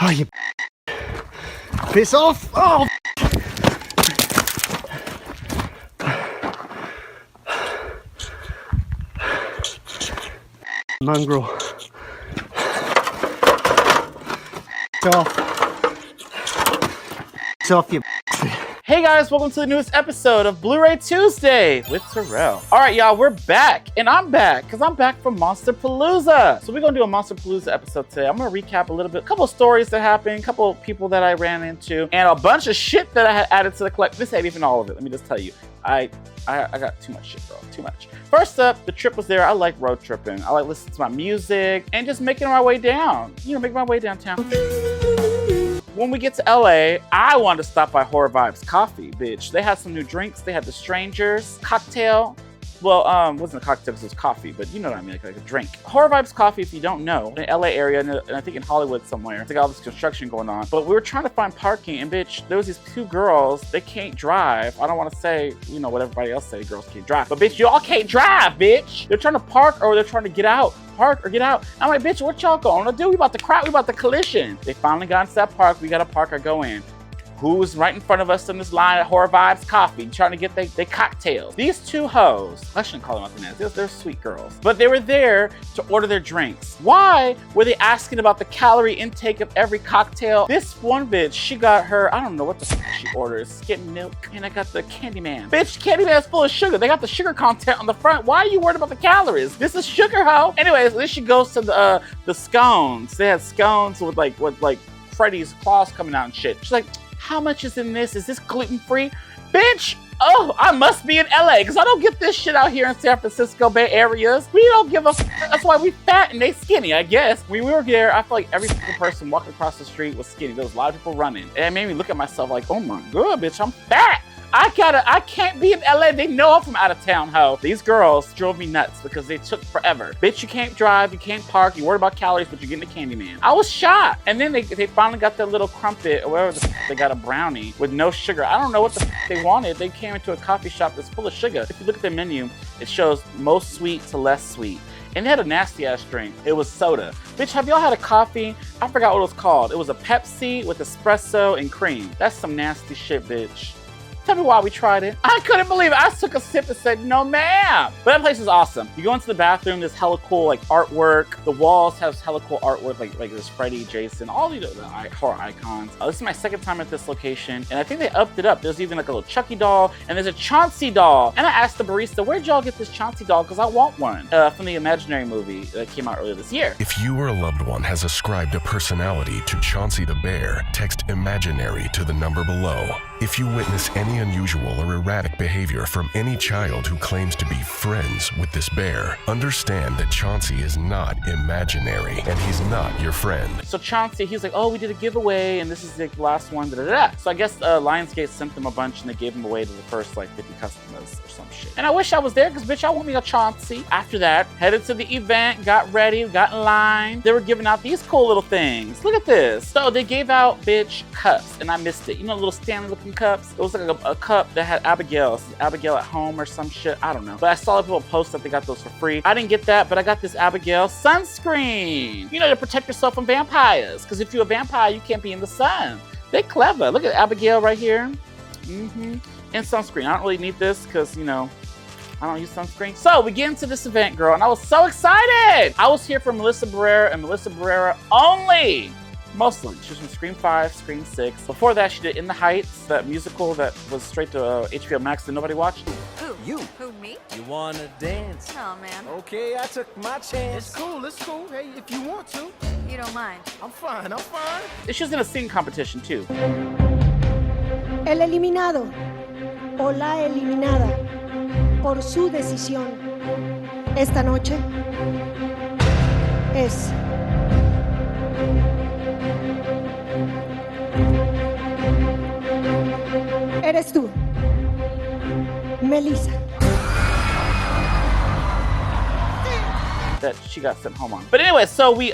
Oh, you piss off. Oh. Mongrel. Off, you. Hey guys, welcome to the newest episode of Blu-ray Tuesday with Terrell. All right, y'all, we're back, and I'm back because I'm back from Monsterpalooza. So we're gonna do a Monsterpalooza episode today. I'm gonna recap a little bit, a couple of stories that happened, a couple of people that I ran into, and a bunch of shit that I had added to the collection. This ain't even all of it. Let me just tell you, I got too much shit, bro. Too much. First up, the trip was there. I like road tripping. I like listening to my music and just making my way down. You know, making my way downtown. When we get to LA, I wanted to stop by Horror Vibes Coffee, bitch. They had some new drinks. They had the Strangers cocktail. Well, wasn't a cocktail because it was coffee, but you know what I mean, like a drink. Horror Vibes Coffee, if you don't know, in the LA area, and I think in Hollywood somewhere, it's like all this construction going on. But we were trying to find parking, and bitch, there was these two girls, they can't drive. I don't want to say, you know, what everybody else say, girls can't drive. But bitch, y'all can't drive, bitch. They're trying to park or they're trying to get out. Park or get out. I'm like, bitch, what y'all going to do? We about to crash, we about to collision. They finally got into that park. We got to park or go in. Who's right in front of us in this line at Horror Vibes Coffee trying to get their cocktails? These two hoes, I shouldn't call them out the names, they're sweet girls, but they were there to order their drinks. Why were they asking about the calorie intake of every cocktail? This one bitch, she got her, I don't know what the fuck she orders, skim milk, and I got the Candyman. Bitch, Candyman's full of sugar. They got the sugar content on the front. Why are you worried about the calories? This is sugar, hoe. Anyways, then she goes to the scones. They had scones with like Freddy's claws coming out and shit. She's like, how much is in this? Is this gluten-free? Bitch, oh, I must be in LA because I don't get this shit out here in San Francisco Bay areas. We don't give a that's why we fat and they skinny, I guess. When we were there, I feel like every single person walking across the street was skinny. There was a lot of people running. And it made me look at myself like, oh my God, bitch, I'm fat. I can't be in LA. They know I'm from out of town, ho. These girls drove me nuts because they took forever. Bitch, you can't drive, you can't park, you worry about calories, but you're getting the Candyman. I was shocked. And then they finally got their little crumpet or whatever the f they got, a brownie with no sugar. I don't know what the f they wanted. They came into a coffee shop that's full of sugar. If you look at their menu, it shows most sweet to less sweet. And they had a nasty ass drink. It was soda. Bitch, have y'all had a coffee? I forgot what it was called. It was a Pepsi with espresso and cream. That's some nasty shit, bitch. Tell me why we tried it. I couldn't believe it. I took a sip and said, no ma'am. But that place is awesome. You go into the bathroom, there's hella cool like artwork. The walls have hella cool artwork, like there's Freddy, Jason, all the horror icons. This is my second time at this location, and I think they upped it up. There's even like a little Chucky doll, and there's a Chauncey doll. And I asked the barista, where'd y'all get this Chauncey doll? Because I want one. From the Imaginary movie that came out earlier this year. If you or a loved one has ascribed a personality to Chauncey the Bear, text imaginary to the number below. If you witness any unusual or erratic behavior from any child who claims to be friends with this bear, understand that Chauncey is not imaginary and he's not your friend. So Chauncey, he's like, oh, we did a giveaway and this is the last one, da da da. So I guess Lionsgate sent them a bunch and they gave them away to the first like 50 customers or some shit. And I wish I was there because bitch, I want me a Chauncey. After that, headed to the event, got ready, got in line. They were giving out these cool little things. Look at this. So they gave out, bitch, cups and I missed it. You know, little Stanley looking cups? It was like a cup that had Abigail at home or some shit. I don't know. But I saw people post that they got those for free. I didn't get that, but I got this Abigail sunscreen. You know, to protect yourself from vampires. Because if you're a vampire, you can't be in the sun. They're clever. Look at Abigail right here. And sunscreen. I don't really need this because, you know, I don't use sunscreen. So we get into this event, girl, and I was so excited. I was here for Melissa Barrera and Melissa Barrera only. Mostly. She was from Scream 5, Scream 6. Before that, she did In the Heights, that musical that was straight to HBO Max that nobody watched. Who? You. Who, me? You wanna dance? Oh, man. Okay, I took my chance. It's cool, it's cool. Hey, if you want to. You don't mind. I'm fine, I'm fine. She was in a singing competition, too. El eliminado o la eliminada por su decisión esta noche es eres tú, Melissa. That she got sent home on. But anyway, so we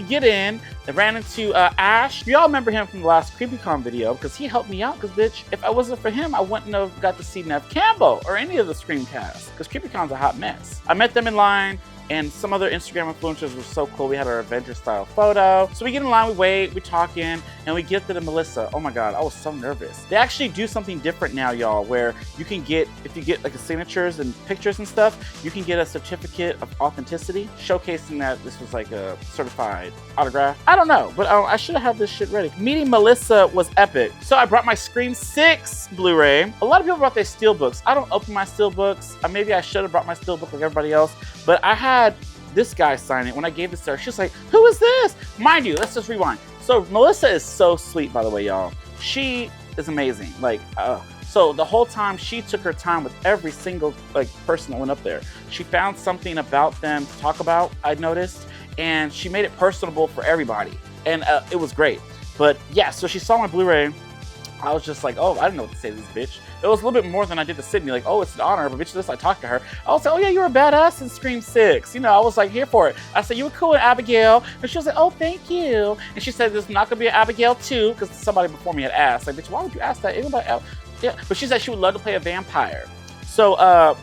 get in and ran into Ash. Y'all remember him from the last CreepyCon video because he helped me out because bitch, if I wasn't for him, I wouldn't have got to see Nev Campbell or any of the Scream cast because CreepyCon's a hot mess. I met them in line. and some other Instagram influencers were so cool. We had our Avenger style photo. So we get in line, we wait, we talking, and we get to the Melissa. Oh my God, I was so nervous. They actually do something different now, y'all, where you can get, if you get like the signatures and pictures and stuff, you can get a certificate of authenticity showcasing that this was like a certified autograph. I don't know, but I should have had this shit ready. Meeting Melissa was epic. So I brought my Scream 6 Blu-ray. A lot of people brought their steelbooks. I don't open my steelbooks. Maybe I should have brought my steelbook like everybody else, but I had this guy sign it. When I gave this to her, she was like, who is this? Mind you, let's just rewind. So Melissa is so sweet, by the way, y'all. She is amazing. Like, so the whole time she took her time with every single person that went up there. She found something about them to talk about, I noticed, and she made it personable for everybody. And it was great. But yeah, so she saw my Blu-ray. I was just like, oh, I didn't know what to say to this bitch. It was a little bit more than I did to Sydney. Like, oh, it's an honor, but bitch, this, I talked to her. I was like, oh yeah, you were a badass in Scream 6. You know, I was like, here for it. I said, you were cool in Abigail. And she was like, oh, thank you. And she said, there's not gonna be an Abigail 2, because somebody before me had asked. Like, bitch, why would you ask that? Anybody else? Yeah, but she said she would love to play a vampire. So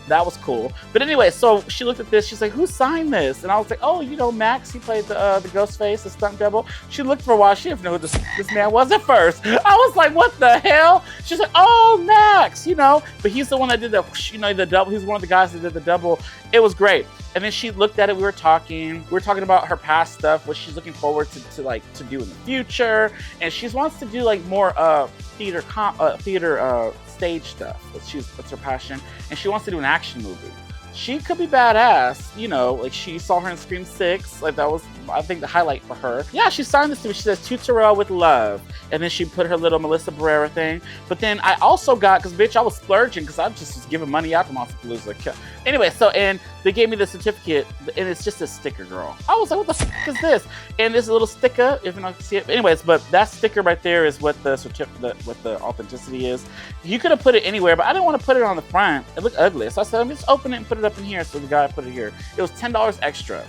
that was cool. But anyway, so she looked at this. She's like, who signed this? And I was like, oh, you know, Max. He played the Ghostface, the stunt double. She looked for a while. She didn't know who this man was at first. I was like, what the hell? She's like, oh, Max, you know. But he's the one that did the, you know, the double. He's one of the guys that did the double. It was great. And then she looked at it. We were talking about her past stuff, what she's looking forward to do in the future. And she wants to do like more theater stage stuff. That's her passion. And she wants to do an action movie. She could be badass, you know, like she saw her in Scream 6. Like that was, I think, the highlight for her. Yeah, she signed this to me. She says, to Terrell with love. And then she put her little Melissa Barrera thing. But then I also got, because bitch, I was splurging because I just was giving money out to Monsterpalooza. Anyway, so, and they gave me the certificate, and it's just a sticker, girl. I was like, what the fuck is this? And this little sticker, if you don't see it. Anyways, but that sticker right there is what the certificate, what the authenticity is. You could have put it anywhere, but I didn't want to put it on the front. It looked ugly. So I said, let me just open it and put it up in here. So the guy put it here. It was $10 extra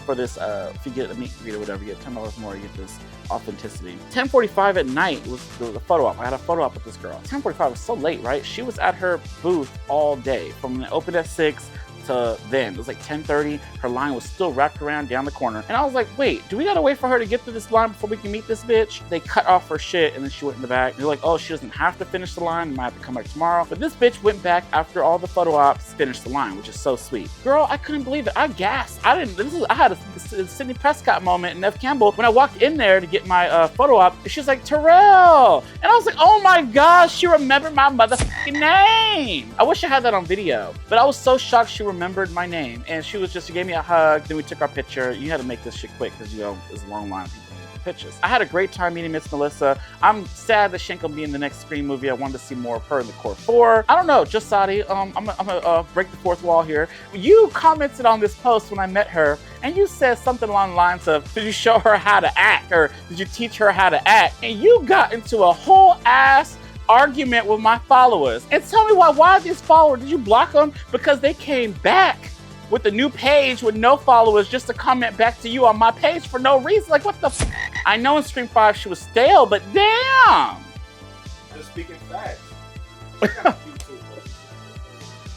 for this. If you get a meet and greet or whatever, you get $10 more, you get this authenticity. 10:45 at night was the photo op. I had a photo op with this girl. 10:45 was so late, right? She was at her booth all day from when it opened at 6 to then. It was like 10:30. Her line was still wrapped around down the corner. And I was like, wait, do we gotta wait for her to get through this line before we can meet this bitch? They cut off her shit and then she went in the back. They're like, oh, she doesn't have to finish the line. Might have to come back tomorrow. But this bitch went back after all the photo ops, finished the line, which is so sweet. Girl, I couldn't believe it. I gasped. I had a Sidney Prescott moment in Nev Campbell when I walked in there to get my photo op. And she was like, Terrell. And I was like, oh my gosh, she remembered my motherfucking name. I wish I had that on video, but I was so shocked she remembered my name. And she gave me a hug. Then we took our picture. You had to make this shit quick because, you know, there's a long line of people taking pictures. I had a great time meeting Miss Melissa. I'm sad that she ain't gonna be in the next Scream movie. I wanted to see more of her in the Core 4. I don't know, just Sadi. I'm gonna break the fourth wall here. You commented on this post when I met her, and you said something along the lines of, did you show her how to act, or did you teach her how to act? And you got into a whole ass argument with my followers. And tell me why these followers, did you block them because they came back with a new page with no followers just to comment back to you on my page for no reason? Like, what the f? I know in Scream 5 she was stale, but damn! Just speaking facts.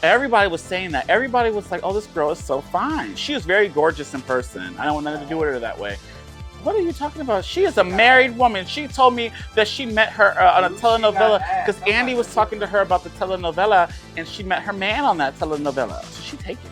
Everybody was saying that. Everybody was like, oh, this girl is so fine. She was very gorgeous in person. I don't want nothing to do with her that way. What are you talking about? She is a married woman. She told me that she met her on a telenovela because Andy was talking to her about the telenovela, and she met her man on that telenovela. So she taken it.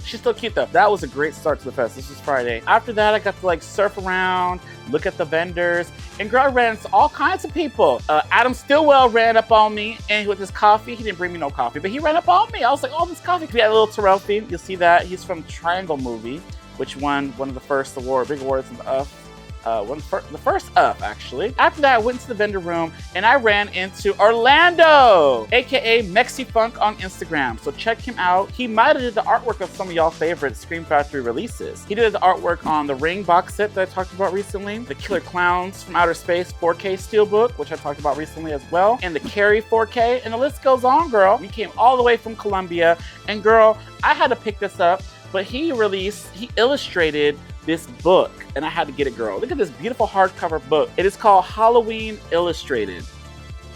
She's still cute though. That was a great start to the fest. This was Friday. After that, I got to like surf around, look at the vendors, and girl, I ran into all kinds of people. Adam Stillwell ran up on me, and with his coffee, he didn't bring me no coffee, but he ran up on me. I was like, oh, this coffee. We had a little Terrellfie. You'll see that. He's from Triangle Movie, which won one of the first big awards in the the first Up, actually. After that, I went into the vendor room and I ran into Orlando, aka Mexifunk on Instagram. So check him out. He might have did the artwork of some of y'all favorite Scream Factory releases. He did the artwork on the Ring box set that I talked about recently, the Killer Clowns from Outer Space 4K Steelbook, which I talked about recently as well, and the Carrie 4K, and the list goes on, girl. We came all the way from Colombia, and girl, I had to pick this up, but he illustrated this book, and I had to get it, girl. Look at this beautiful hardcover book. It is called Halloween Illustrated.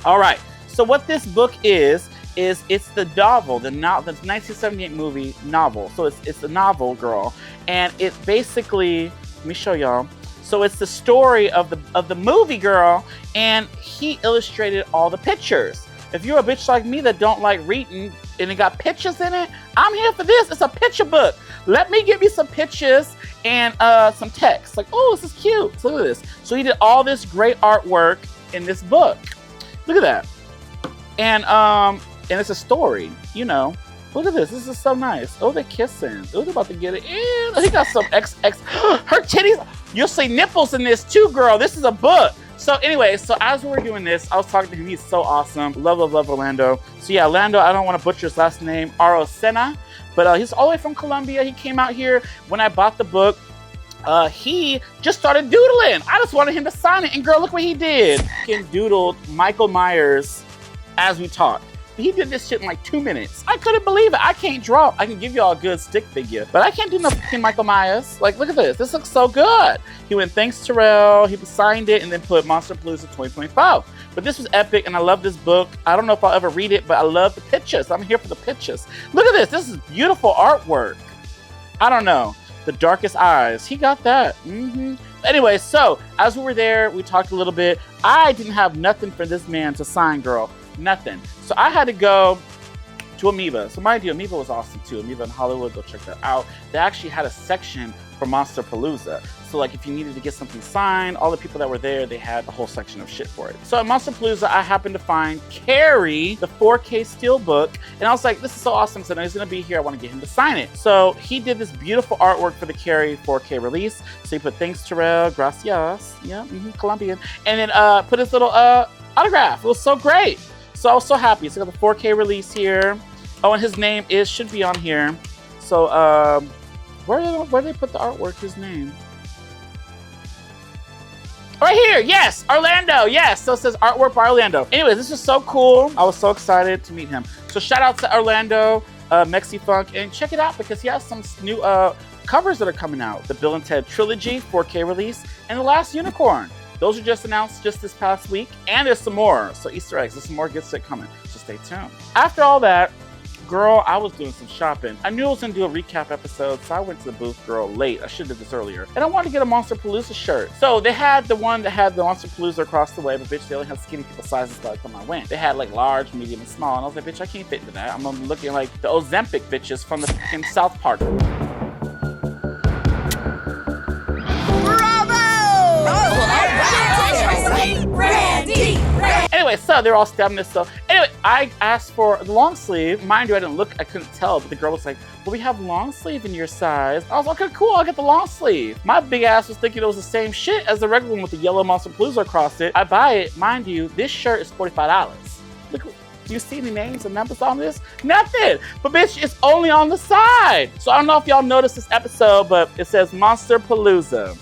All right, so what this book is is it's the novel, the 1978 movie novel. So it's a novel, girl, and it basically, let me show y'all. So it's the story of the movie, girl, and he illustrated all the pictures. If you're a bitch like me that don't like reading and it got pictures in it, I'm here for this. It's a picture book. Let me give you some pictures and some text. Like, oh, this is cute. So look at this. So he did all this great artwork in this book. Look at that. And it's a story, you know. Look at this. This is so nice. Oh, they're kissing. Oh, they're about to get it in. He got some XX. Her titties. You'll see nipples in this too, girl. This is a book. So anyway, so as we were doing this, I was talking to him. He's so awesome. Love, love, love Orlando. So yeah, Orlando, I don't want to butcher his last name, Arocena. But he's all the way from Colombia. He came out here when I bought the book. He just started doodling. I just wanted him to sign it. And girl, look what he did. He doodled Michael Myers as we talked. He did this shit in like 2 minutes. I couldn't believe it. I can't draw. I can give y'all a good stick figure, but I can't do no fucking Michael Myers. Like, look at this. This looks so good. He went, thanks, Terrell. He signed it and then put Monsterpalooza 2025. But this was epic, and I love this book. I don't know if I'll ever read it, but I love the pictures. I'm here for the pictures. Look at this. This is beautiful artwork. I don't know. The Darkest Eyes. He got that. Anyway, so as we were there, we talked a little bit. I didn't have nothing for this man to sign, girl. Nothing. So I had to go to Amoeba. So mind you, Amoeba was awesome too. Amoeba in Hollywood, go check that out. They actually had a section for Monsterpalooza. So like if you needed to get something signed, all the people that were there, they had a whole section of shit for it. So at Monsterpalooza, I happened to find Carrie, the 4K Steelbook, and I was like, this is so awesome. So now he's gonna be here. I want to get him to sign it. So he did this beautiful artwork for the Carrie 4K release. So he put thanks Terrell, gracias, yeah, Colombian, and then put his little autograph. It was so great. So I was so happy. So I got the 4K release here. Oh, and his name should be on here. So where did they put the artwork? His name. Right here, yes, Orlando, yes. So it says artwork by Orlando. Anyways, this is so cool. I was so excited to meet him. So shout out to Orlando, Mexi Funk, and check it out because he has some new covers that are coming out. The Bill and Ted Trilogy 4K release and The Last Unicorn. Those are just announced just this past week, and there's some more. So Easter eggs, there's some more good shit coming. So stay tuned. After all that, girl, I was doing some shopping. I knew I was gonna do a recap episode, so I went to the booth, girl, late. I should have did this earlier. And I wanted to get a Monsterpalooza shirt. So they had the one that had the Monsterpalooza across the way, but bitch, they only had skinny people sizes by the time I went. They had like large, medium, and small. And I was like, bitch, I can't fit into that. I'm looking like the Ozempic bitches from the fucking South Park. Anyway, so they're all stabbing this stuff. Anyway, I asked for the long sleeve. Mind you, I didn't look, I couldn't tell, but the girl was like, well, we have long sleeve in your size. I was like, okay, cool, I'll get the long sleeve. My big ass was thinking it was the same shit as the regular one with the yellow Monsterpalooza across it. I buy it. Mind you, this shirt is $45. Look, do you see any names and numbers on this? Nothing. But bitch, it's only on the side. So I don't know if y'all noticed this episode, but it says Monsterpalooza.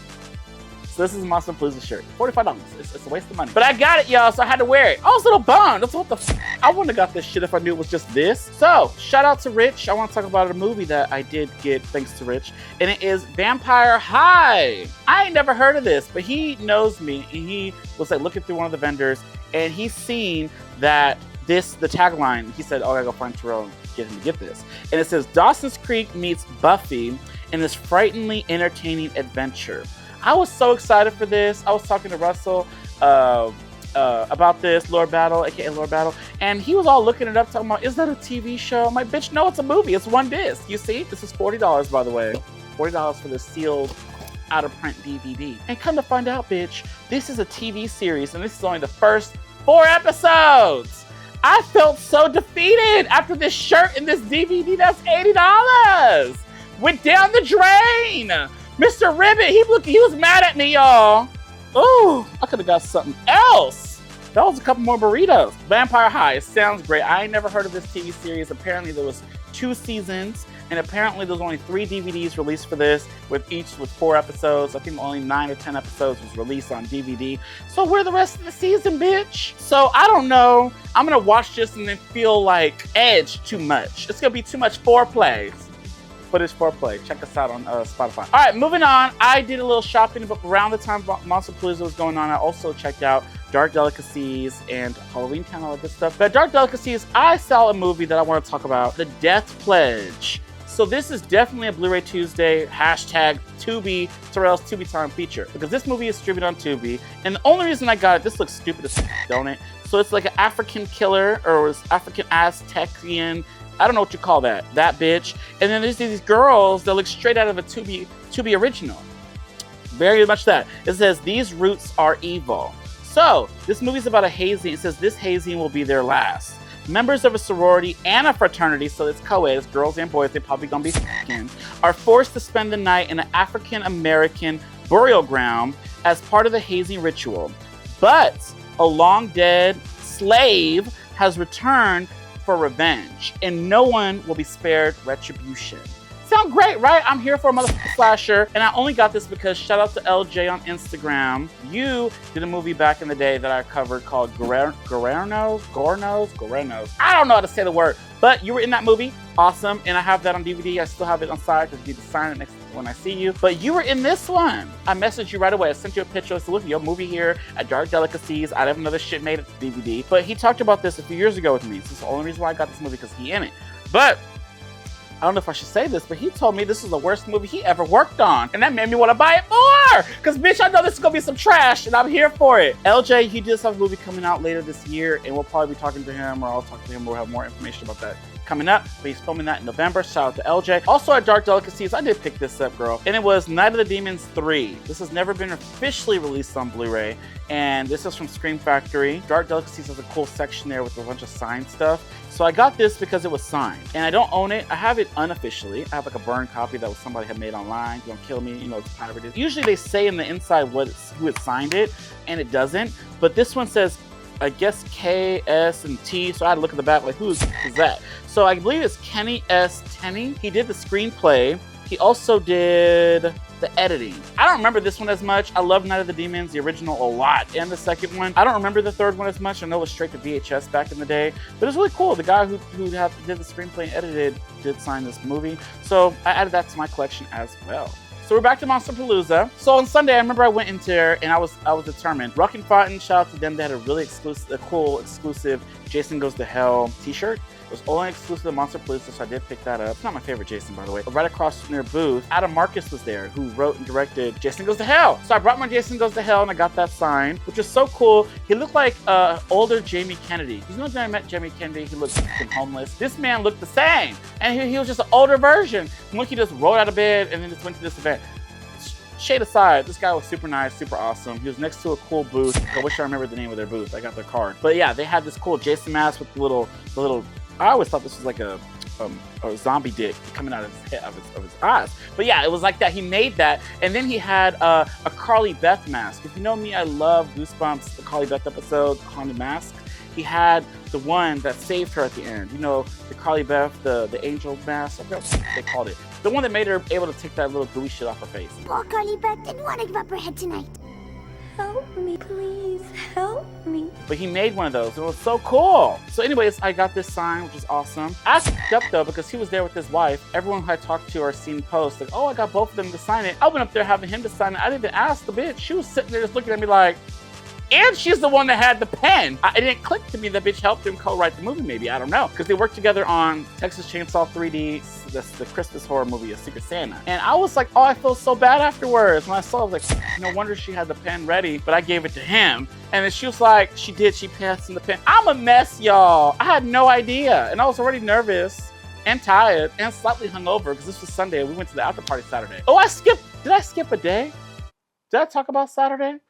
So this is a Monsterpalooza shirt. $45. It's a waste of money. But I got it, y'all, so I had to wear it. I was a little bummed. That's what the f. I wouldn't have got this shit if I knew it was just this. So, shout out to Rich. I want to talk about a movie that I did get thanks to Rich. And it is Vampire High. I ain't never heard of this, but he knows me. And he was like looking through one of the vendors. And he's seen that the tagline, he said, oh, I gotta go find Terrell and get him to get this. And it says, Dawson's Creek meets Buffy in this frighteningly entertaining adventure. I was so excited for this. I was talking to Russell about this, Lord Battle, aka Lord Battle, and he was all looking it up, talking about, is that a TV show? I'm like, bitch, no, it's a movie. It's one disc. You see? This is $40, by the way. $40 for the sealed, out-of-print DVD. And come to find out, bitch, this is a TV series, and this is only the first 4 episodes. I felt so defeated after this shirt and this DVD that's $80. Went down the drain. Mr. Ribbit, he was mad at me, y'all. Ooh, I could have got something else. That was a couple more burritos. Vampire High, it sounds great. I ain't never heard of this TV series. Apparently there was 2 seasons, and apparently there's only 3 DVDs released for this, with each with 4 episodes. I think only 9 or 10 episodes was released on DVD. So where the rest of the season, bitch? So I don't know. I'm gonna watch this and then feel like Edge too much. It's gonna be too much foreplay. Footage foreplay. Check us out on Spotify. All right, moving on. I did a little shopping, but around the time Monsterpalooza was going on, I also checked out Dark Delicacies, and Halloween Town, all that good stuff. But Dark Delicacies, I saw a movie that I want to talk about, The Death Pledge. So this is definitely a Blu-ray Tuesday, hashtag Tubi, Terrell's Tubi Time feature. Because this movie is streaming on Tubi. And the only reason I got it, this looks stupid as don't it? So it's like an African killer, or African Aztecian, I don't know what you call that bitch. And then there's these girls that look straight out of a Tubi original. Very much that. It says, these roots are evil. So this movie's about a hazing. It says this hazing will be their last. Members of a sorority and a fraternity, so it's co-ed, it's girls and boys, they're probably gonna be f***ing, are forced to spend the night in an African-American burial ground as part of the hazing ritual. But a long-dead slave has returned for revenge, and no one will be spared retribution. Sound great, right? I'm here for a motherfucking slasher, and I only got this because shout out to LJ on Instagram. You did a movie back in the day that I covered called Gornos. I don't know how to say the word, but you were in that movie. Awesome, and I have that on DVD. I still have it on side because you need to sign it next when I see you. But you were in this one. I messaged you right away. I sent you a picture. I said, look, your movie here at Dark Delicacies. I have another shit made at the DVD. But he talked about this a few years ago with me. So it's the only reason why I got this movie, because he in it. But I don't know if I should say this, but he told me this is the worst movie he ever worked on. And that made me want to buy it more. Because, bitch, I know this is going to be some trash, and I'm here for it. LJ, he does have a movie coming out later this year, and we'll probably be talking to him, or I'll talk to him. We'll have more information about that coming up. But he's filming that in November. Shout out to LJ. Also at Dark Delicacies, I did pick this up, girl. And it was Night of the Demons 3. This has never been officially released on Blu-ray. And this is from Scream Factory. Dark Delicacies has a cool section there with a bunch of signed stuff. So I got this because it was signed. And I don't own it. I have it unofficially. I have like a burned copy that was somebody had made online. Don't kill me, you know, it's pirated. Usually they say in the inside who had signed it, and it doesn't. But this one says, I guess K, S, and T. So I had to look at the back, like, who's that? So I believe it's Kenny S. Tenney. He did the screenplay. He also did the editing. I don't remember this one as much. I love Night of the Demons, the original, a lot. And the second one. I don't remember the third one as much. I know it was straight to VHS back in the day. But it was really cool. The guy who did the screenplay and edited did sign this movie. So I added that to my collection as well. So we're back to Monsterpalooza. So on Sunday, I remember I went into there and I was determined. Ruck and Fountain, shout out to them. They had a really cool exclusive Jason Goes to Hell t-shirt. It was only exclusive to Monsterpalooza, so I did pick that up. It's not my favorite Jason, by the way. But right across from their booth, Adam Marcus was there, who wrote and directed Jason Goes to Hell. So I brought my Jason Goes to Hell and I got that signed, which is so cool. He looked like older Jamie Kennedy. You know when I met Jamie Kennedy, he looked fucking homeless. This man looked the same. And he was just an older version. Look, he just rolled out of bed and then just went to this event. Shade aside, this guy was super nice, super awesome. He was next to a cool booth. I wish I remembered the name of their booth. I got their card. But yeah, they had this cool Jason mask with the little. I always thought this was like a zombie dick coming out of his head, of his eyes. But yeah, it was like that. He made that, and then he had a Carly Beth mask. If you know me, I love Goosebumps, the Carly Beth episode, Haunted Mask. He had the one that saved her at the end. You know, the Carly Beth, the angel mask. I forgot what they called it. The one that made her able to take that little gooey shit off her face. Poor Carly Beth didn't want to give up her head tonight. Help me, please. Help me. But he made one of those. It was so cool. So anyways, I got this sign, which is awesome. I fucked up though, because he was there with his wife. Everyone who I talked to or seen posts, like, oh, I got both of them to sign it. I went up there having him to sign it. I didn't even ask the bitch. She was sitting there just looking at me like, and she's the one that had the pen. It didn't click to me that bitch helped him co-write the movie, maybe. I don't know. Because they worked together on Texas Chainsaw 3D, the Christmas horror movie, A Secret Santa. And I was like, oh, I feel so bad afterwards. When I saw it, I was like, no wonder she had the pen ready, but I gave it to him. And then she was like, she passed him the pen. I'm a mess, y'all. I had no idea. And I was already nervous and tired and slightly hungover because this was Sunday and we went to the after party Saturday. Oh, did I skip a day? Did I talk about Saturday?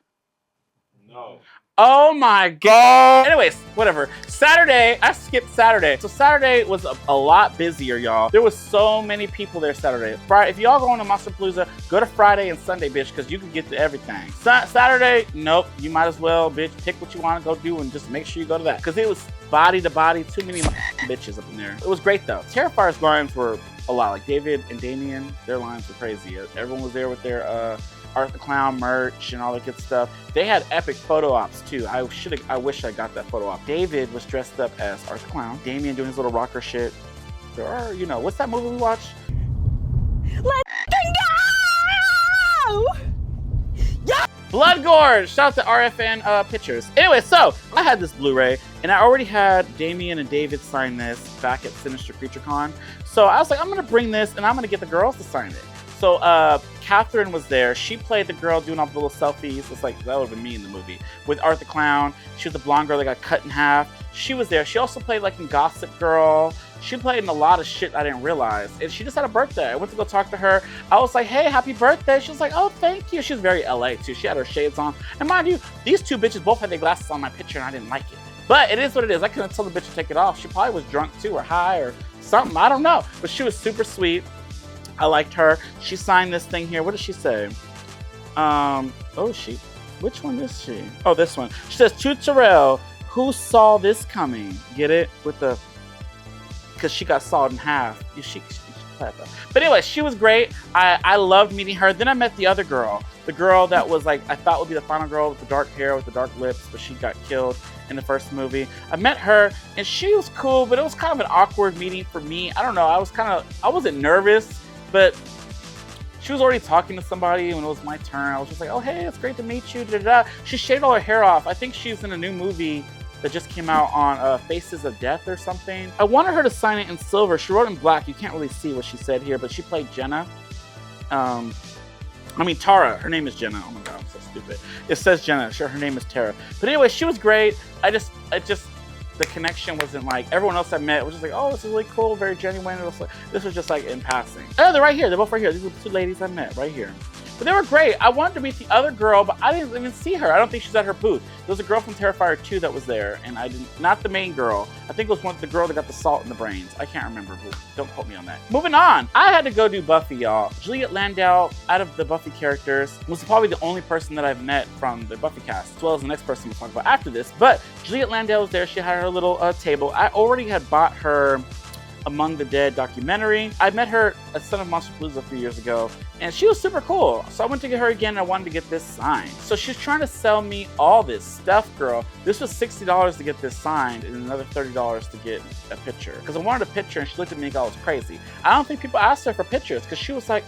No. Oh my God. Anyways, whatever. Saturday, I skipped Saturday. So Saturday was a lot busier, y'all. There was so many people there Saturday. Friday, if y'all going to Monsterpalooza, go to Friday and Sunday, bitch, because you can get to everything. Saturday, nope. You might as well, bitch, pick what you want to go do and just make sure you go to that. Because it was body to body, too many bitches up in there. It was great though. Terrifier's lines were a lot. Like David and Damien, their lines were crazy. Everyone was there with their Art the Clown merch and all that good stuff. They had epic photo ops too. I wish I got that photo op. David was dressed up as Art the Clown. Damien doing his little rocker shit. There are, you know, what's that movie we watched? Let's go! Blood Gorge. Shout out to RFN Pictures. Anyway, so I had this Blu-ray, and I already had Damien and David sign this back at Sinister Creature Con. So I was like, I'm gonna bring this, and I'm gonna get the girls to sign it. So Catherine was there. She played the girl doing all the little selfies. It's like, that would have been me in the movie. With Art the Clown. She was the blonde girl that got cut in half. She was there. She also played like in Gossip Girl. She played in a lot of shit I didn't realize. And she just had a birthday. I went to go talk to her. I was like, hey, happy birthday. She was like, oh, thank you. She was very LA too. She had her shades on. And mind you, these two bitches both had their glasses on my picture and I didn't like it. But it is what it is. I couldn't tell the bitch to take it off. She probably was drunk too or high or something. I don't know. But she was super sweet. I liked her. She signed this thing here. What did she say? Which one is she? Oh, this one. She says, to Terrell, who saw this coming? Get it? With the, because she got sawed in half. But anyway, she was great. I loved meeting her. Then I met the other girl. The girl that was like, I thought would be the final girl with the dark hair, with the dark lips, but she got killed in the first movie. I met her and she was cool, but it was kind of an awkward meeting for me. I don't know. I wasn't nervous, but she was already talking to somebody when it was my turn. I was just like, oh, hey, it's great to meet you. She shaved all her hair off. I think she's in a new movie that just came out on Faces of Death or something. I wanted her to sign it in silver. She wrote in black. You can't really see what she said here, but she played Jenna. Tara. Her name is Jenna. Oh my God, I'm so stupid. It says Jenna. Sure, her name is Tara. But anyway, she was great. The connection wasn't like everyone else I met was just like, oh, this is really cool, very genuine. This was just like in passing. Oh, they're right here. They're both right here. These are the two ladies I met right here. But they were great. I wanted to meet the other girl, but I didn't even see her. I don't think she's at her booth. There was a girl from Terrifier 2 that was there, and not the main girl. I think it was the girl that got the salt in the brains. I can't remember, but don't quote me on that. Moving on. I had to go do Buffy, y'all. Juliet Landau, out of the Buffy characters, was probably the only person that I've met from the Buffy cast, as well as the next person we'll talk about after this. But Juliet Landau was there. She had her little table. I already had bought her Among the Dead documentary. I met her at Son of Monsterpalooza a few years ago, and she was super cool. So I went to get her again, and I wanted to get this signed. So she's trying to sell me all this stuff, girl. This was $60 to get this signed, and another $30 to get a picture. Because I wanted a picture, and she looked at me like I was crazy. I don't think people asked her for pictures, because she was like,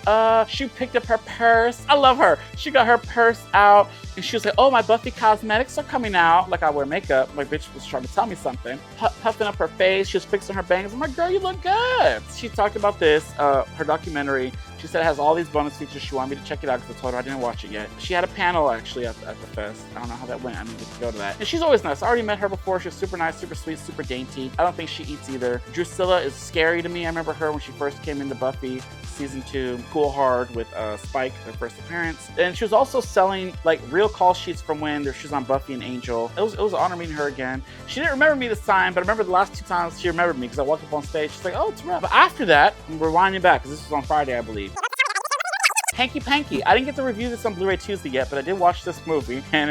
she picked up her purse. I love her. She got her purse out, and she was like, oh, my Buffy cosmetics are coming out. Like I wear makeup. My bitch was trying to tell me something. Puffing up her face. She was fixing her bangs. I'm like, girl, you look good. She talked about this, her documentary. She said it has all these bonus features. She wanted me to check it out because I told her I didn't watch it yet. She had a panel actually at the fest. I don't know how that went. I need to go to that. And she's always nice. I already met her before. She was super nice, super sweet, super dainty. I don't think she eats either. Drusilla is scary to me. I remember her when she first came into Buffy season 2, Cool Hard with Spike, her first appearance. And she was also selling like real call sheets from when she was on Buffy and Angel. It was an honor meeting her again. She didn't remember me this time, but I remember the last 2 times she remembered me because I walked up on stage. She's like, oh, it's Terrell. But after that, I'm rewinding back because this was on Friday, I believe. Hanky Panky. I didn't get to review this on Blu-ray Tuesday yet, but I did watch this movie, and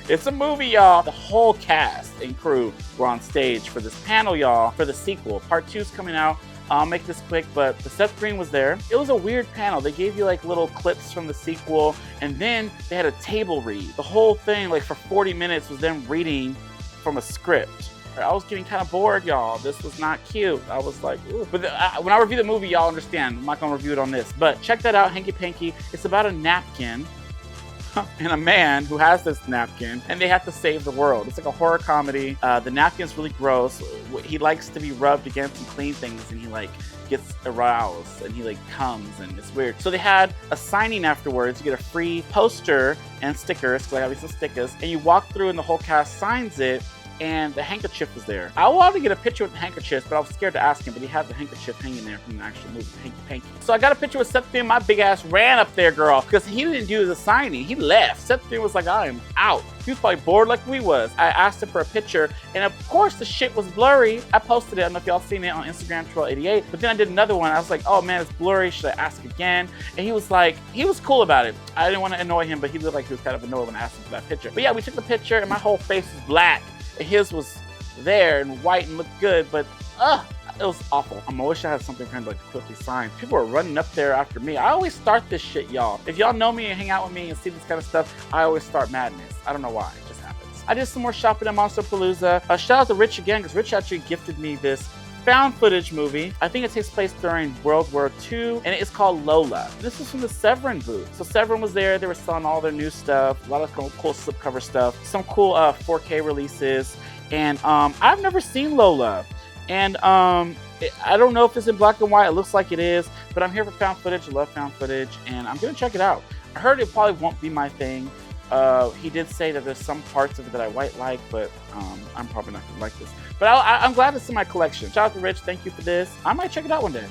it's a movie, y'all. The whole cast and crew were on stage for this panel, y'all, for the sequel. Part 2's coming out. I'll make this quick, but the Seth Green was there. It was a weird panel. They gave you like little clips from the sequel, and then they had a table read. The whole thing, like for 40 minutes, was them reading from a script. I was getting kind of bored, y'all. This was not cute. I was like, ooh. But when I review the movie, y'all understand. I'm not gonna review it on this, but check that out, Hanky Panky. It's about a napkin and a man who has this napkin, and they have to save the world. It's like a horror comedy. The napkin's really gross. He likes to be rubbed against and clean things, and he like gets aroused, and he like comes, and it's weird. So they had a signing afterwards. You get a free poster and stickers, because I got some stickers, and you walk through, and the whole cast signs it. And the handkerchief was there. I wanted to get a picture with the handkerchief, but I was scared to ask him, but he had the handkerchief hanging there from the actual movie, Hanky Panky. So I got a picture with Seth Green. My big ass ran up there, girl, because he didn't do the signing. He left. Seth Green was like, I am out. He was probably bored like we was. I asked him for a picture, and of course the shit was blurry. I posted it. I don't know if y'all seen it on Instagram, Terrell88, but then I did another one. I was like, oh man, it's blurry. Should I ask again? And he was like, he was cool about it. I didn't want to annoy him, but he looked like he was kind of annoyed when I asked him for that picture. But yeah, we took the picture, and my whole face was black. And his was there and white and looked good, but it was awful. I wish I had something for him to like quickly sign. People are running up there after me. I always start this shit, y'all. If y'all know me and hang out with me and see this kind of stuff, I always start madness. I don't know why, it just happens. I did some more shopping at Monsterpalooza. Shout out to Rich again, because Rich actually gifted me this found footage movie. I think it takes place during World War II, and it's called Lola. This is from the Severin booth. So Severin was there. They were selling all their new stuff, a lot of cool slipcover stuff, some cool 4K releases. And I've never seen Lola. And I don't know if it's in black and white. It looks like it is, but I'm here for found footage. I love found footage, and I'm gonna check it out. I heard it probably won't be my thing. He did say that there's some parts of it that I might like, but I'm probably not gonna like this. But I'm glad it's in my collection. Shout out to Rich, thank you for this. I might check it out one day.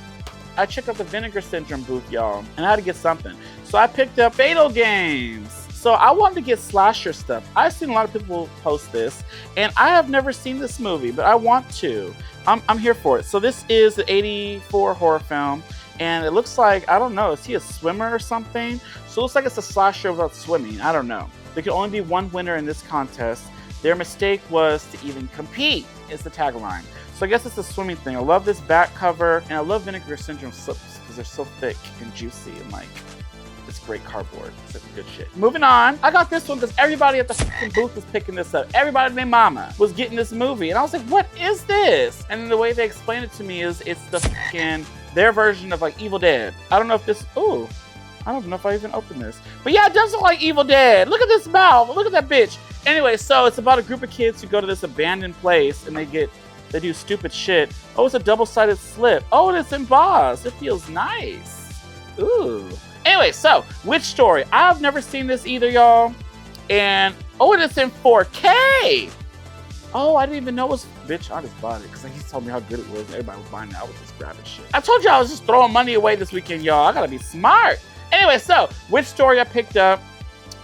I checked out the Vinegar Syndrome booth, y'all, and I had to get something. So I picked up Fatal Games. So I wanted to get slasher stuff. I've seen a lot of people post this, and I have never seen this movie, but I want to. I'm here for it. So this is the '84 horror film, and it looks like, I don't know, is he a swimmer or something? So it looks like it's a slasher about swimming. I don't know. There could only be one winner in this contest. Their mistake was to even compete, is the tagline. So I guess it's a swimming thing. I love this back cover, and I love Vinegar Syndrome slips because they're so thick and juicy, and like, it's great cardboard. It's good shit. Moving on, I got this one because everybody at the fucking booth was picking this up. Everybody named Mama was getting this movie, and I was like, what is this? And then the way they explained it to me is it's the fucking, their version of like Evil Dead. I don't know if this, ooh, I don't know if I even opened this. But yeah, it does look like Evil Dead. Look at this mouth, look at that bitch. Anyway, so it's about a group of kids who go to this abandoned place and they do stupid shit. Oh, it's a double-sided slip. Oh, and it's embossed. It feels nice. Ooh. Anyway, so, Witch Story. I've never seen this either, y'all. And, oh, and it's in 4K. Oh, I didn't even know it was, bitch, I just bought it because he told me how good it was and everybody was buying it. I was just grabbing shit. I told you I was just throwing money away this weekend, y'all. I gotta be smart. Anyway, so, Witch Story I picked up.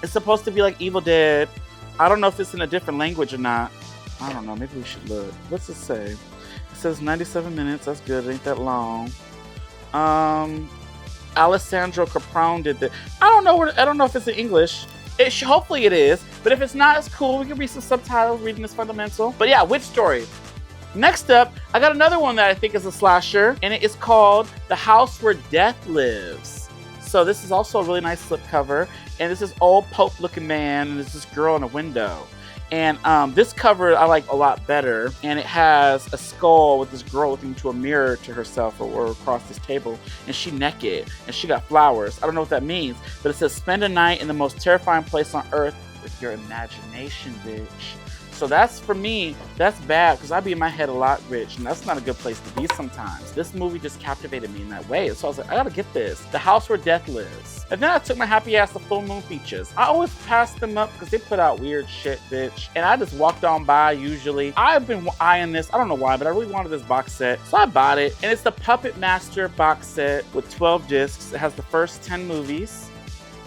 It's supposed to be like Evil Dead. I don't know if it's in a different language or not. I don't know, maybe we should look. What's it say? It says 97 minutes, that's good, it ain't that long. Alessandro Caprone did that. I don't know if it's in English. Hopefully it is, but if it's not, it's cool. We can read some subtitles, reading is fundamental. But yeah, Witch Story. Next up, I got another one that I think is a slasher, and it is called The House Where Death Lives. So this is also a really nice slipcover, and this is old Pope looking man, and there's this girl in a window. And this cover I like a lot better, and it has a skull with this girl looking into a mirror to herself or across this table, and she naked, and she got flowers. I don't know what that means, but it says, spend a night in the most terrifying place on earth with your imagination, bitch. So that's, for me, that's bad, because I be in my head a lot, Rich, and that's not a good place to be sometimes. This movie just captivated me in that way, so I was like, I gotta get this. The House Where Death Lives. And then I took my happy ass to Full Moon Features. I always pass them up because they put out weird shit, bitch. And I just walked on by usually. I've been eyeing this, I don't know why, but I really wanted this box set. So I bought it, and it's the Puppet Master box set with 12 discs. It has the first 10 movies.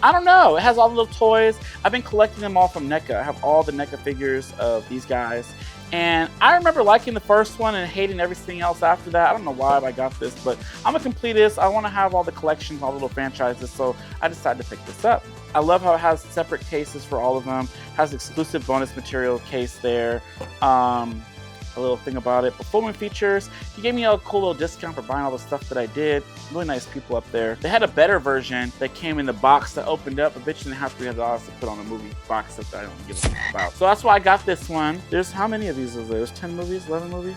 I don't know, it has all the little toys. I've been collecting them all from NECA. I have all the NECA figures of these guys. And I remember liking the first one and hating everything else after that. I don't know why I got this, but I'm a completist. I want to have all the collections, all the little franchises, so I decided to pick this up. I love how it has separate cases for all of them. It has exclusive bonus material case there. A little thing about it. But Full Moon Features, he gave me a cool little discount for buying all the stuff that I did. Really nice people up there. They had a better version that came in the box that opened up, but bitch didn't have $300 to put on a movie box set that I don't give a fuck about. So that's why I got this one. There's, how many of these is there? There's 10 movies, 11 movies?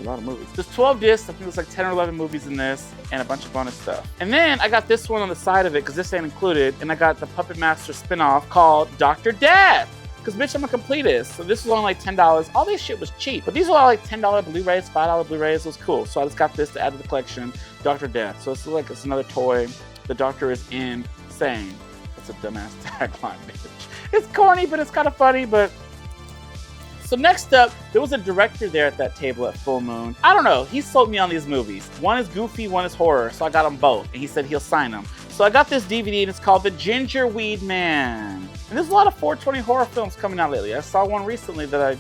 A lot of movies. There's 12 discs. I think there's like 10 or 11 movies in this and a bunch of bonus stuff. And then I got this one on the side of it because this ain't included, and I got the Puppet Master spinoff called Dr. Death. Because bitch, I'm a completist. So this was only like $10. All this shit was cheap. But these were all like $10 Blu-rays, $5 Blu-rays. It was cool. So I just got this to add to the collection, Dr. Death. So it's like, it's another toy. The doctor is insane. That's a dumbass tagline, bitch. It's corny, but it's kind of funny, but... So next up, there was a director there at that table at Full Moon. I don't know, he sold me on these movies. One is goofy, one is horror, so I got them both. And he said he'll sign them. So I got this DVD and it's called The Gingerweed Man. And there's a lot of 420 horror films coming out lately. I saw one recently that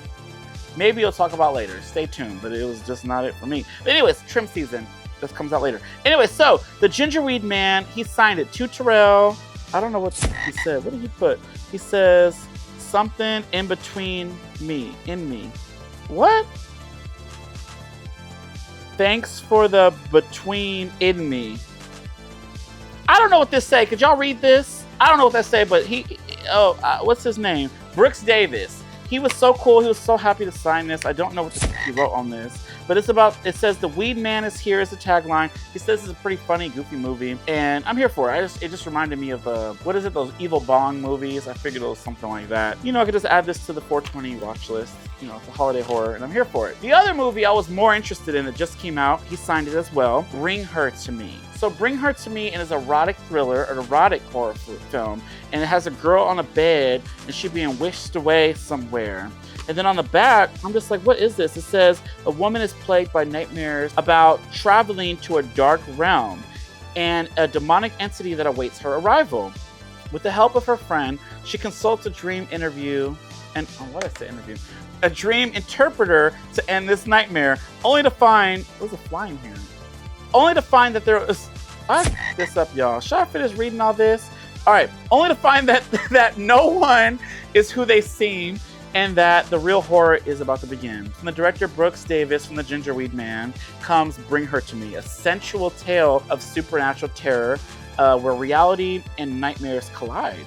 maybe I'll talk about later. Stay tuned, but it was just not it for me. But anyways, trim season. This comes out later. Anyway, so The Gingerweed Man, he signed it to Terrell. I don't know what he said. What did he put? He says, something in between me, in me. What? Thanks for the between in me. I don't know what this say. Could y'all read this? I don't know what that say, but what's his name? Brooks Davis. He was so cool. He was so happy to sign this. I don't know what he he wrote on this. But it's about, it says the weed man is here as the tagline. He says it's a pretty funny, goofy movie, and I'm here for it. It just reminded me of, what is it, those Evil Bong movies? I figured it was something like that. You know, I could just add this to the 420 watch list. You know, it's a holiday horror, and I'm here for it. The other movie I was more interested in that just came out, he signed it as well, Bring Her to Me. So Bring Her to Me is an erotic thriller, an erotic horror film, and it has a girl on a bed, and she's being whisked away somewhere. And then on the back, I'm just like, what is this? It says, a woman is plagued by nightmares about traveling to a dark realm and a demonic entity that awaits her arrival. With the help of her friend, she consults a dream interview, and what did I say interview? A dream interpreter to end this nightmare, only to find, there's a flying here. Only to find that there is, I f***ed this up, y'all. Should I finish reading all this? All right, only to find that no one is who they seem, and that the real horror is about to begin. From the director Brooks Davis from The Gingerweed Man comes Bring Her to Me, a sensual tale of supernatural terror where reality and nightmares collide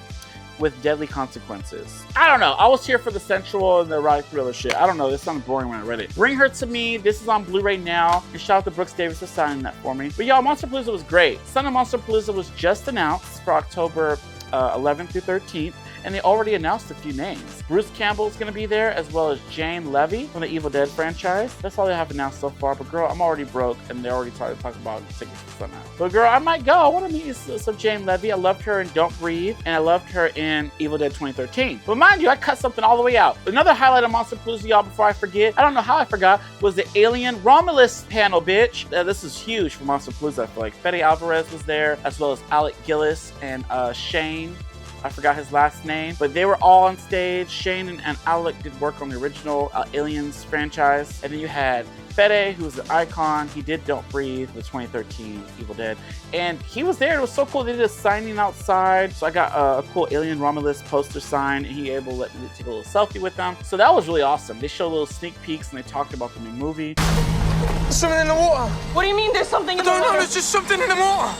with deadly consequences. I don't know. I was here for the sensual and the erotic thriller shit. I don't know. This sounded boring when I read it. Bring Her to Me. This is on Blu-ray now. And shout out to Brooks Davis for signing that for me. But y'all, Monsterpalooza was great. Son of Monsterpalooza was just announced for October 11th through 13th. And they already announced a few names. Bruce Campbell is going to be there, as well as Jane Levy from the Evil Dead franchise. That's all they have announced so far. But girl, I'm already broke, and they already started talking about tickets for Sunday. But girl, I might go. I want to meet some Jane Levy. I loved her in Don't Breathe, and I loved her in Evil Dead 2013. But mind you, I cut something all the way out. Another highlight of Monsterpalooza, y'all, before I forget, I don't know how I forgot, was the Alien Romulus panel, bitch. This is huge for Monsterpalooza. I feel like Fede Alvarez was there, as well as Alec Gillis and Shane. I forgot his last name, but they were all on stage. Shane and Alec did work on the original Aliens franchise. And then you had Fede, who's an icon. He did Don't Breathe, the 2013 Evil Dead. And he was there. It was so cool. They did a signing outside. So I got a cool Alien Romulus poster sign, and he able to let me take a little selfie with them. So that was really awesome. They showed little sneak peeks, and they talked about the new movie. There's something in the water. What do you mean there's something in the water? I don't know, there's just something in the water.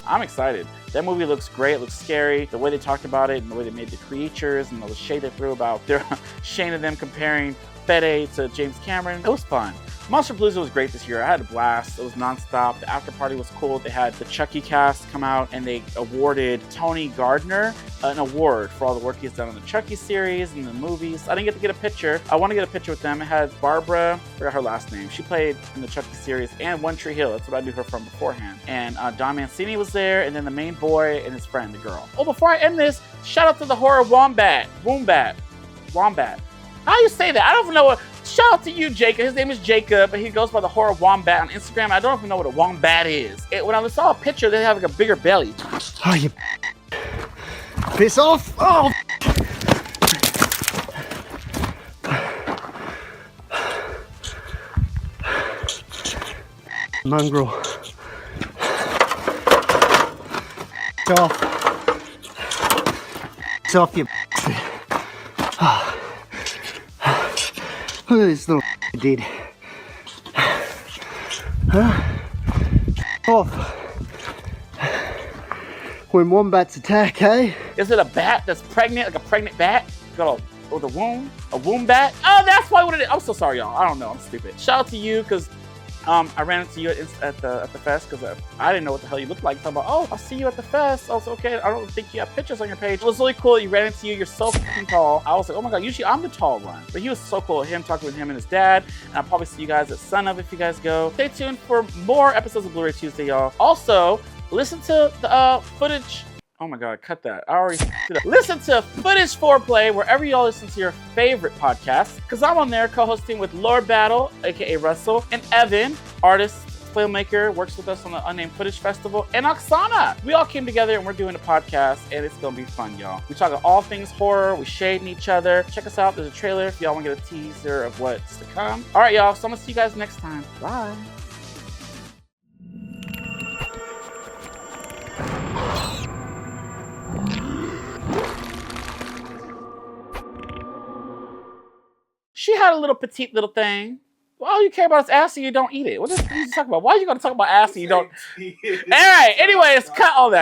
I'm excited. That movie looks great. It looks scary. The way they talked about it and the way they made the creatures and the shade they threw about their Shane and them comparing Fede to James Cameron. It was fun. Monsterpalooza was great this year. I had a blast. It was nonstop. The after party was cool. They had the Chucky cast come out, and they awarded Tony Gardner an award for all the work he's done on the Chucky series and the movies. I didn't get to get a picture. I want to get a picture with them. It had Barbara, I forgot her last name. She played in the Chucky series and One Tree Hill. That's what I knew her from beforehand. And Don Mancini was there, and then the main boy and his friend, the girl. Oh, before I end this, shout out to the horror Wombat. How do you say that? I don't even know what. Shout out to you, Jacob. His name is Jacob, and he goes by the horror Wombat on Instagram. I don't even know what a wombat is. When I saw a picture, they have like a bigger belly. Oh, you piss off. Oh. Mongrel. It's off. It's off, you. Look at this little dude. Off. When wombats attack, eh? Is it a bat that's pregnant, like a pregnant bat? Got a womb bat? Oh, that's why what it is. I'm so sorry, y'all. I don't know. I'm stupid. Shout out to you, because I ran into you at the fest, because I didn't know what the hell you looked like. So I'm like, oh, I'll see you at the fest. I was okay. I don't think you have pictures on your page. It was really cool. You ran into you. You're so fucking tall. I was like, oh my God, usually I'm the tall one. But he was so cool. Him talking with him and his dad. And I'll probably see you guys at Son of if you guys go. Stay tuned for more episodes of Blu-ray Tuesday, y'all. Also, listen to the footage. Oh my God, cut that. I already did that. Listen to Footage Foreplay wherever y'all listen to your favorite podcast, because I'm on there co-hosting with Lord Battle, aka Russell, and Evan, artist, filmmaker, works with us on the Unnamed Footage Festival, and Oksana. We all came together and we're doing a podcast, and it's gonna be fun, y'all. We talk all things horror, we shading each other. Check us out. There's a trailer if y'all want to get a teaser of what's to come. All right, y'all. So I'm gonna see you guys next time. Bye. She had a little petite little thing. All you care about is ass and you don't eat it. What is you talking about? Why are you going to talk about ass and you don't? All right. Anyways, cut all that.